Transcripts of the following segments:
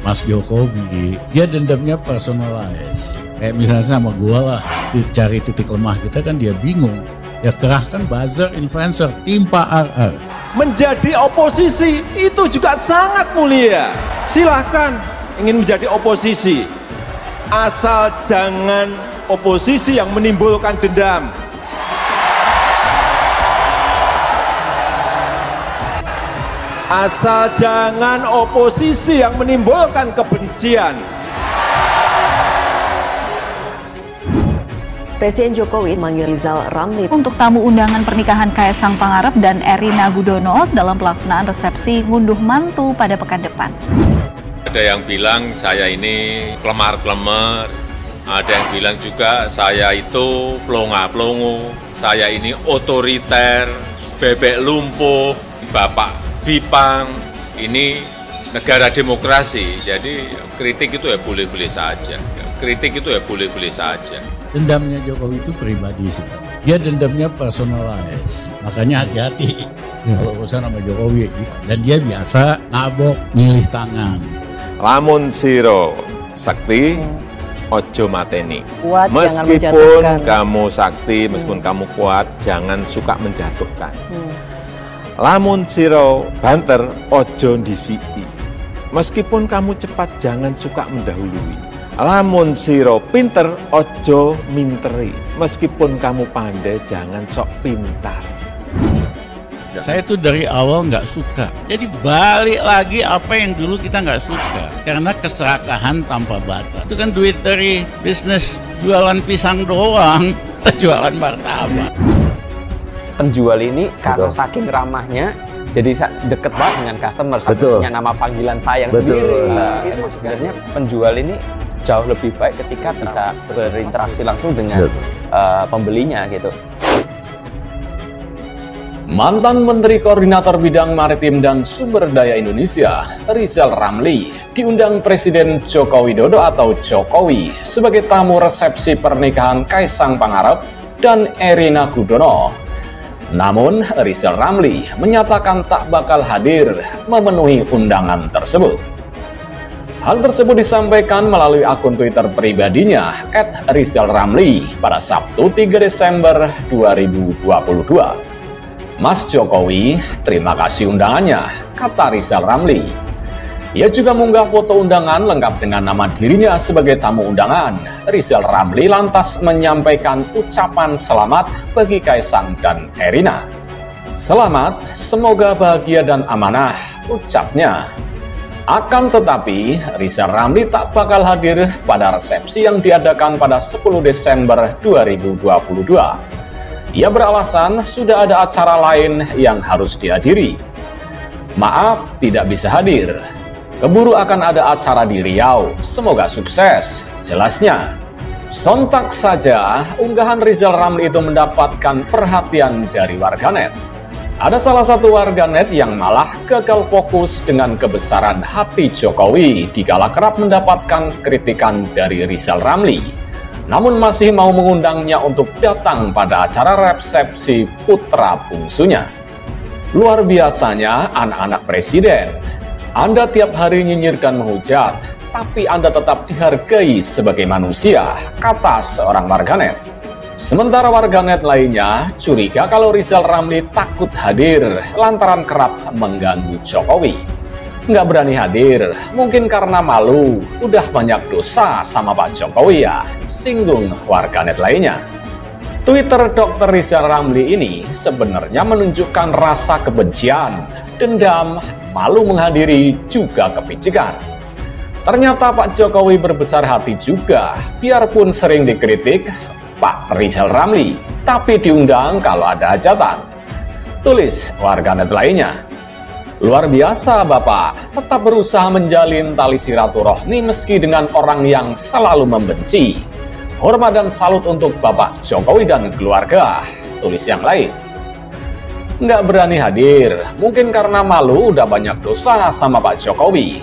Mas Jokowi, dia dendamnya personalize. Kayak misalnya sama gua lah, cari titik lemah kita kan dia bingung. Ya kerahkan buzzer, influencer, timpa RR. Menjadi oposisi itu juga sangat mulia. Silahkan ingin menjadi oposisi. Asal jangan oposisi yang menimbulkan dendam. Asal jangan oposisi yang menimbulkan kebencian. Presiden Jokowi memanggil Rizal Ramli untuk tamu undangan pernikahan Kaisang Pangarep dan Erina Gudono dalam pelaksanaan resepsi ngunduh mantu pada pekan depan. Ada yang bilang saya ini kelemar-kelemar, ada yang bilang juga saya itu pelongo-pelongo, saya ini otoriter, bebek lumpuh, bapak Bipang. Ini negara demokrasi, jadi kritik itu ya boleh-boleh saja. Kritik itu ya boleh-boleh saja. Dendamnya Jokowi itu pribadi sebenarnya. Dia dendamnya personalize. Makanya hati-hati kalau urusan sama Jokowi. Dan dia biasa nabok, milih tangan. Lamun siro sakti, ojo mateni. Kuat, meskipun kamu sakti, meskipun kamu kuat, jangan suka menjatuhkan. Lamun siro banter, ojo disiki. Meskipun kamu cepat, jangan suka mendahului. Lamun siro pinter, ojo minteri. Meskipun kamu pandai, jangan sok pintar. Saya tuh dari awal nggak suka. Jadi balik lagi apa yang dulu kita nggak suka. Karena keserakahan tanpa batas. Itu kan duit dari bisnis jualan pisang doang. Kita jualan martabak. Penjual ini karena saking ramahnya, jadi deket banget dengan customer. Sampai punya nama panggilan sayang sendiri. Itu sebenarnya penjual ini jauh lebih baik ketika bisa berinteraksi langsung dengan pembelinya gitu. Mantan Menteri Koordinator Bidang Maritim dan Sumber Daya Indonesia, Rizal Ramli, diundang Presiden Joko Widodo atau Jokowi sebagai tamu resepsi pernikahan Kaisang Pangarep dan Erina Gudono. Namun, Rizal Ramli menyatakan tak bakal hadir memenuhi undangan tersebut. Hal tersebut disampaikan melalui akun Twitter pribadinya @RizalRamli pada Sabtu 3 Desember 2022. Mas Jokowi, terima kasih undangannya, kata Rizal Ramli. Ia juga mengunggah foto undangan lengkap dengan nama dirinya sebagai tamu undangan. Rizal Ramli lantas menyampaikan ucapan selamat bagi Kaisang dan Erina. Selamat, semoga bahagia dan amanah, ucapnya. Akan tetapi, Rizal Ramli tak bakal hadir pada resepsi yang diadakan pada 10 Desember 2022. Ia beralasan sudah ada acara lain yang harus dihadiri. Maaf, tidak bisa hadir. Keburu akan ada acara di Riau, semoga sukses, jelasnya. Sontak saja, unggahan Rizal Ramli itu mendapatkan perhatian dari warganet. Ada salah satu warganet yang malah gagal fokus dengan kebesaran hati Jokowi dikala kerap mendapatkan kritikan dari Rizal Ramli. Namun masih mau mengundangnya untuk datang pada acara resepsi putra bungsunya. Luar biasanya anak-anak presiden. Anda tiap hari nyinyirkan menghujat, tapi Anda tetap dihargai sebagai manusia, kata seorang warganet. Sementara warganet lainnya curiga kalau Rizal Ramli takut hadir lantaran kerap mengganggu Jokowi. Nggak berani hadir, mungkin karena malu, udah banyak dosa sama Pak Jokowi ya, singgung warganet lainnya. Twitter Dr. Rizal Ramli ini sebenarnya menunjukkan rasa kebencian, dendam, malu menghadiri, juga kepicikan. Ternyata Pak Jokowi berbesar hati juga, biarpun sering dikritik Pak Rizal Ramli, tapi diundang kalau ada hajatan. Tulis warganet lainnya. Luar biasa Bapak, tetap berusaha menjalin tali silaturahmi meski dengan orang yang selalu membenci. Hormat dan salut untuk Bapak Jokowi dan keluarga, tulis yang lain. Nggak berani hadir, mungkin karena malu udah banyak dosa sama Pak Jokowi.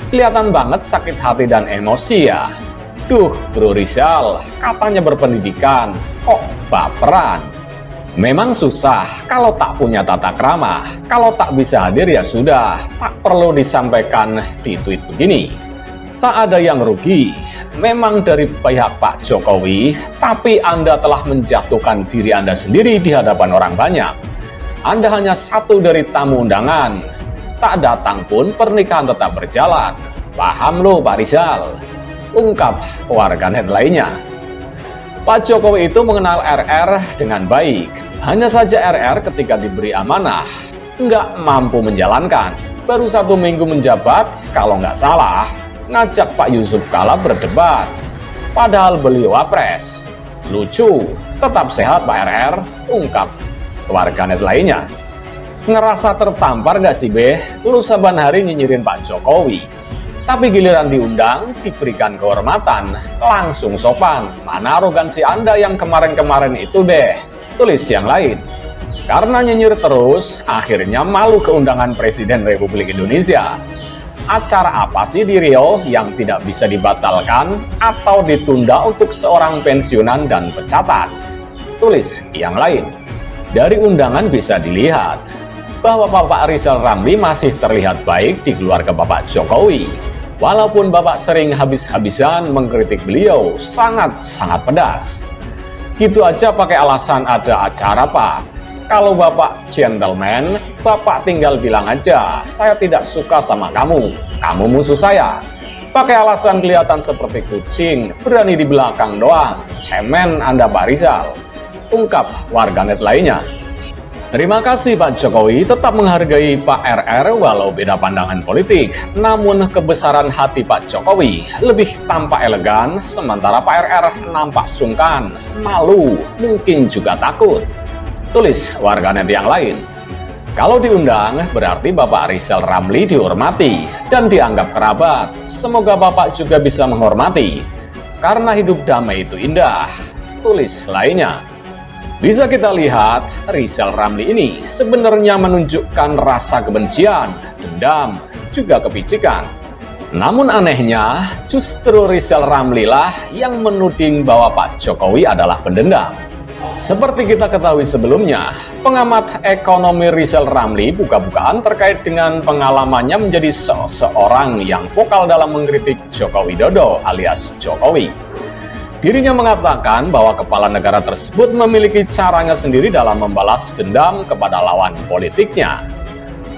Kelihatan banget sakit hati dan emosi ya. Duh Bro Rizal, katanya berpendidikan, kok baperan. Memang susah kalau tak punya tata krama. Kalau tak bisa hadir ya sudah, tak perlu disampaikan di tweet begini. Tak ada yang rugi. Memang dari pihak Pak Jokowi, tapi Anda telah menjatuhkan diri Anda sendiri di hadapan orang banyak. Anda hanya satu dari tamu undangan. Tak datang pun pernikahan tetap berjalan. Paham loh Pak Rizal, ungkap warganet lainnya. Pak Jokowi itu mengenal RR dengan baik. Hanya saja RR ketika diberi amanah, nggak mampu menjalankan. Baru 1 minggu menjabat, kalau nggak salah, ngajak Pak Yusuf Kala berdebat. Padahal beliau wapres. Lucu, tetap sehat Pak RR, ungkap warganet lainnya. Ngerasa tertampar nggak sih Beh? Lu saban hari nyinyirin Pak Jokowi. Tapi giliran diundang, diberikan kehormatan, langsung sopan. Mana arogansi Anda yang kemarin-kemarin itu deh? Tulis yang lain. Karena nyinyir terus, akhirnya malu keundangan Presiden Republik Indonesia. Acara apa sih di Riau yang tidak bisa dibatalkan atau ditunda untuk seorang pensiunan dan pecatan? Tulis yang lain. Dari undangan bisa dilihat bahwa Bapak Rizal Ramli masih terlihat baik di keluarga Bapak Jokowi. Walaupun Bapak sering habis-habisan mengkritik beliau, sangat-sangat pedas. Gitu aja pakai alasan ada acara Pak. Kalau Bapak gentleman, Bapak tinggal bilang aja, saya tidak suka sama kamu musuh saya. Pakai alasan kelihatan seperti kucing, berani di belakang doang, cemen Anda Pak Rizal, ungkap warganet lainnya. Terima kasih Pak Jokowi tetap menghargai Pak RR walau beda pandangan politik. Namun kebesaran hati Pak Jokowi lebih tampak elegan, sementara Pak RR nampak sungkan, malu, mungkin juga takut. Tulis warganet yang lain. Kalau diundang berarti Bapak Rizal Ramli dihormati dan dianggap kerabat. Semoga Bapak juga bisa menghormati, karena hidup damai itu indah. Tulis lainnya. Bisa kita lihat, Rizal Ramli ini sebenarnya menunjukkan rasa kebencian, dendam, juga kepicikan. Namun anehnya, justru Rizal Ramli lah yang menuding bahwa Pak Jokowi adalah pendendam. Seperti kita ketahui sebelumnya, pengamat ekonomi Rizal Ramli buka-bukaan terkait dengan pengalamannya menjadi seseorang yang vokal dalam mengkritik Joko Widodo alias Jokowi. Dirinya mengatakan bahwa kepala negara tersebut memiliki caranya sendiri dalam membalas dendam kepada lawan politiknya.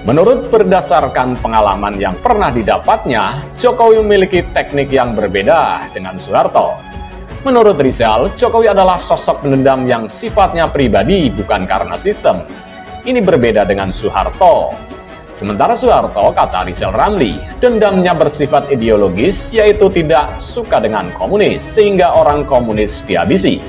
Menurut berdasarkan pengalaman yang pernah didapatnya, Jokowi memiliki teknik yang berbeda dengan Soeharto. Menurut Rizal, Jokowi adalah sosok pendendam yang sifatnya pribadi bukan karena sistem. Ini berbeda dengan Soeharto. Sementara Soeharto, kata Rizal Ramli, dendamnya bersifat ideologis, yaitu tidak suka dengan komunis, sehingga orang komunis dihabisi.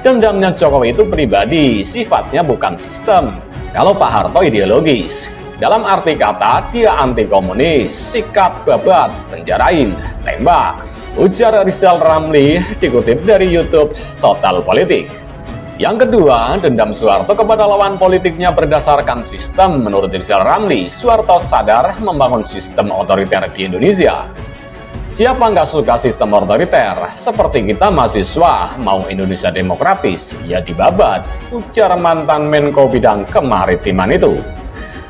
Dendamnya Jokowi itu pribadi, sifatnya bukan sistem. Kalau Pak Harto ideologis, dalam arti kata dia anti komunis, sikat, babat, penjarain, tembak. Ujar Rizal Ramli dikutip dari YouTube Total Politik. Yang kedua, dendam Soeharto kepada lawan politiknya berdasarkan sistem. Menurut Rizal Ramli, Soeharto sadar membangun sistem otoriter di Indonesia. Siapa nggak suka sistem otoriter? Seperti kita mahasiswa, mau Indonesia demokratis, ya dibabat, ujar mantan Menko Bidang Kemaritiman itu.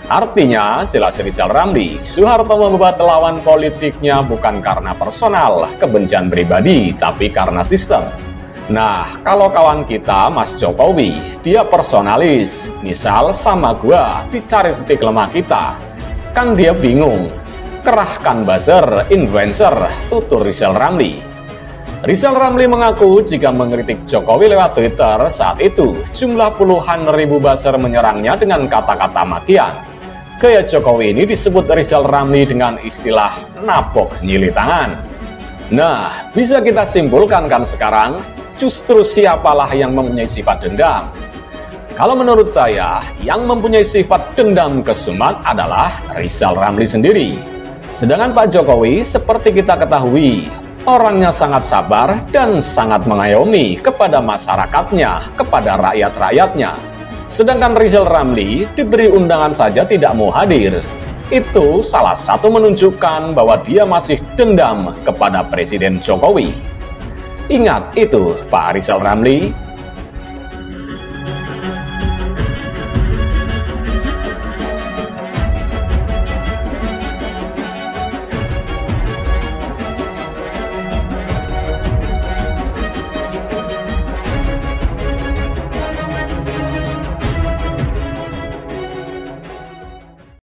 Artinya, jelas Rizal Ramli, Soeharto membabat lawan politiknya bukan karena personal, kebencian pribadi, tapi karena sistem. Nah, kalau kawan kita, Mas Jokowi, dia personalis. Misal sama gua, dicari titik lemah kita. Kan dia bingung. Kerahkan buzzer, influencer, tutur Rizal Ramli. Rizal Ramli mengaku jika mengkritik Jokowi lewat Twitter, saat itu jumlah puluhan ribu buzzer menyerangnya dengan kata-kata makian. Gaya Jokowi ini disebut Rizal Ramli dengan istilah napok nyili tangan. Nah, bisa kita simpulkan kan sekarang, justru siapalah yang mempunyai sifat dendam? Kalau menurut saya, yang mempunyai sifat dendam kesumat adalah Rizal Ramli sendiri. Sedangkan Pak Jokowi, seperti kita ketahui, orangnya sangat sabar dan sangat mengayomi kepada masyarakatnya, kepada rakyat-rakyatnya. Sedangkan Rizal Ramli diberi undangan saja tidak mau hadir. Itu salah satu menunjukkan bahwa dia masih dendam kepada Presiden Jokowi. Ingat itu Pak Rizal Ramli.